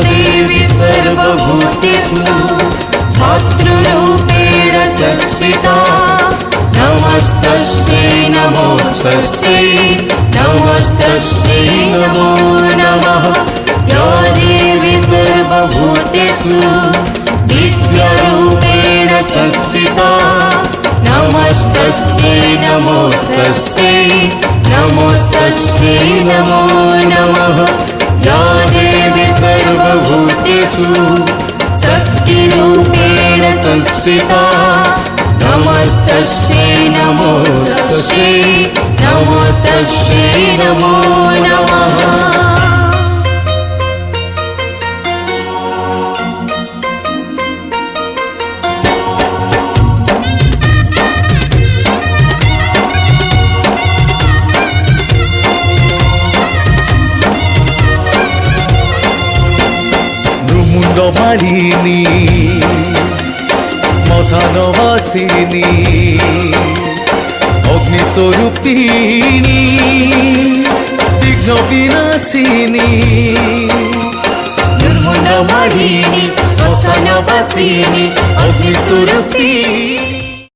देवी सर्वभूतेषु मातृरूपेण संस्थिता नमस्तस्यै नमोस्तस्यै नमस्तस्यै नमो नमः। या देवी सर्वभूतेषु विद्यारूपेण संस्थिता नमस्तस्यै नमोस्तस्यै नमोस्तस्यै नमो नमः। या देवी सर्वभूतेषु शक्तिरूपेण संस्थिता नमस्तस्यै नमोस्तस्यै नमोस्तस्यै नमो नमः। मुंडमालिनी श्मशानवासिनी अग्निस्वरूपिणी विघ्न विनाशिनी निर्मुंडमालिनी श्मशानवासिनी अग्निस्वरूपिणी।